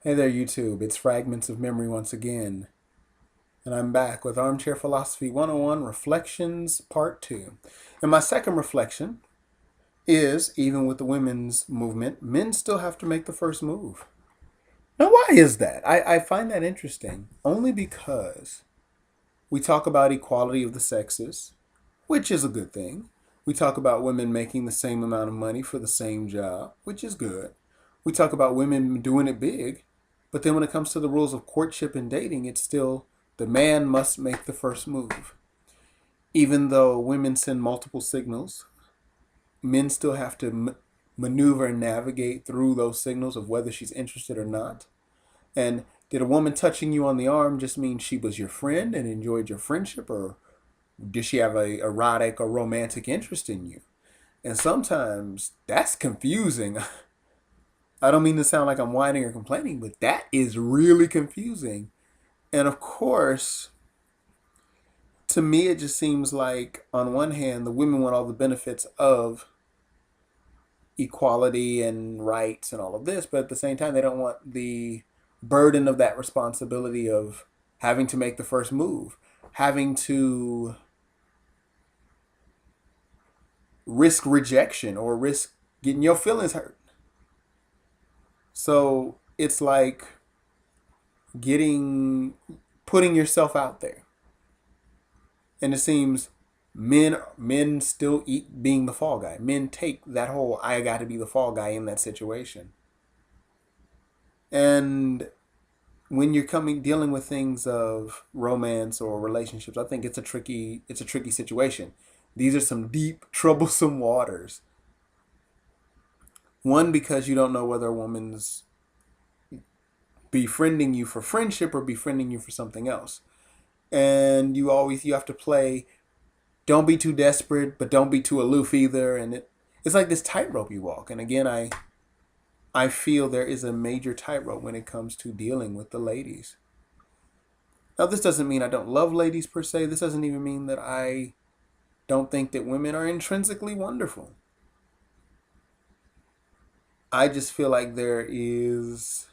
Hey there, YouTube. It's Fragments of Memory once again. And I'm back with Armchair Philosophy 101 Reflections Part 2. And my second reflection is even with the women's movement, men still have to make the first move. Now, why is that? I find that interesting only because we talk about equality of the sexes, which is a good thing. We talk about women making the same amount of money for the same job, which is good. We talk about women doing it big, but then when it comes to the rules of courtship and dating, it's still the man must make the first move. Even though women send multiple signals, men still have to maneuver and navigate through those signals of whether she's interested or not. And did a woman touching you on the arm just mean she was your friend and enjoyed your friendship, or did she have a erotic or romantic interest in you? And sometimes that's confusing. I don't mean to sound like I'm whining or complaining, but that is really confusing. And of course, to me, it just seems like, on one hand, the women want all the benefits of equality and rights and all of this, but at the same time, they don't want the burden of that responsibility of having to make the first move, having to risk rejection or risk getting your feelings hurt. So it's like putting yourself out there. And it seems men still eat being the fall guy. Men take that whole I got to be the fall guy in that situation. And when you're dealing with things of romance or relationships, I think it's a tricky situation. These are some deep, troublesome waters. One, because you don't know whether a woman's befriending you for friendship or befriending you for something else. And you have to play, don't be too desperate, but don't be too aloof either. And it's like this tightrope you walk. And again, I feel there is a major tightrope when it comes to dealing with the ladies. Now, this doesn't mean I don't love ladies per se. This doesn't even mean that I don't think that women are intrinsically wonderful. I just feel like there is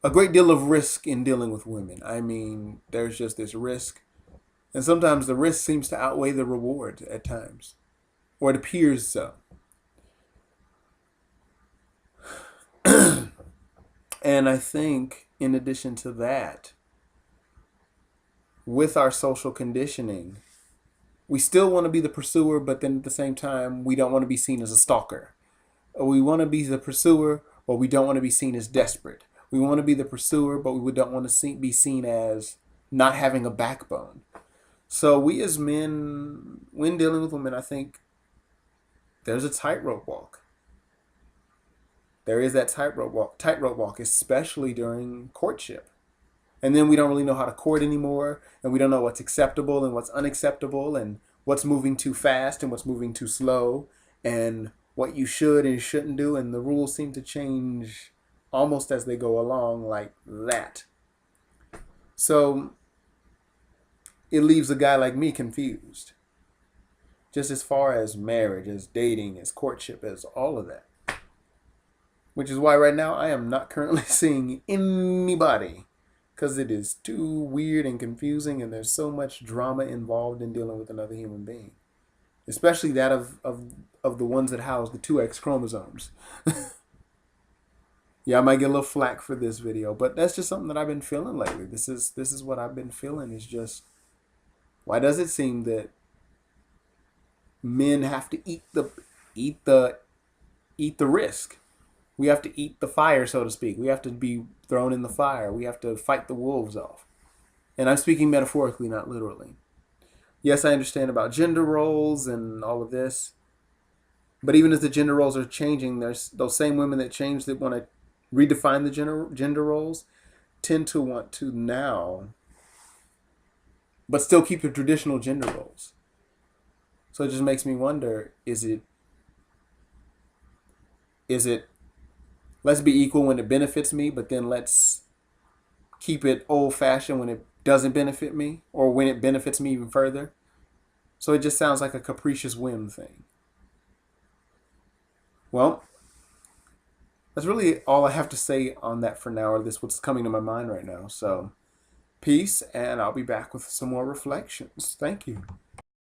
a great deal of risk in dealing with women. I mean, there's just this risk. And sometimes the risk seems to outweigh the reward at times, or it appears so. And I think, in addition to that, with our social conditioning, we still want to be the pursuer, but then at the same time, we don't want to be seen as a stalker. We want to be the pursuer, but we don't want to be seen as desperate. We want to be the pursuer, but we don't want to be seen as not having a backbone. So we as men, when dealing with women, I think there's a tightrope walk. There is that tightrope walk, especially during courtship. And then we don't really know how to court anymore, and we don't know what's acceptable and what's unacceptable, and what's moving too fast and what's moving too slow, and what you should and shouldn't do, and the rules seem to change almost as they go along, like that. So it leaves a guy like me confused, just as far as marriage, as dating, as courtship, as all of that. Which is why right now I am not currently seeing anybody, because it is too weird and confusing, and there's so much drama involved in dealing with another human being, especially that of the ones that house the two X chromosomes. Yeah, I might get a little flack for this video, but that's just something that I've been feeling lately. This is what I've been feeling. Is just, why does it seem that men have to eat the risk? We have to eat the fire, so to speak. We have to be thrown in the fire. We have to fight the wolves off. And I'm speaking metaphorically, not literally. Yes, I understand about gender roles and all of this. But even as the gender roles are changing, there's those same women that change, that want to redefine the gender roles, tend to want to now, but still keep the traditional gender roles. So it just makes me wonder, is it let's be equal when it benefits me, but then let's keep it old-fashioned when it doesn't benefit me, or when it benefits me even further? So it just sounds like a capricious whim thing. Well, that's really all I have to say on that for now, or this what's coming to my mind right now. So peace, and I'll be back with some more reflections. Thank you.